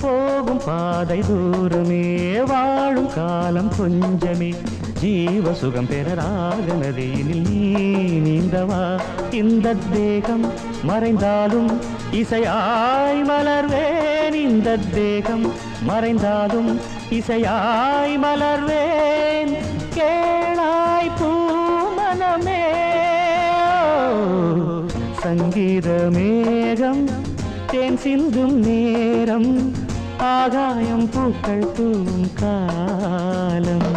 போகும் பாதை தூரமே வாழும் காலம் கொஞ்சமே ஜீவ சுகம் பெற ராக நதியினில் நீ நீந்தவா இந்த தேகம் மறைந்தாலும் இசையாய் மலர்வேன் இந்த தேகம் மறைந்தாலும் இசையாய் மலர்வேன் கேளாய் பூமனமே சங்கீத மேகம் தேன் சிந்தும் நேரம் ஆகாயம் பூக்கள் தூவும் காலம்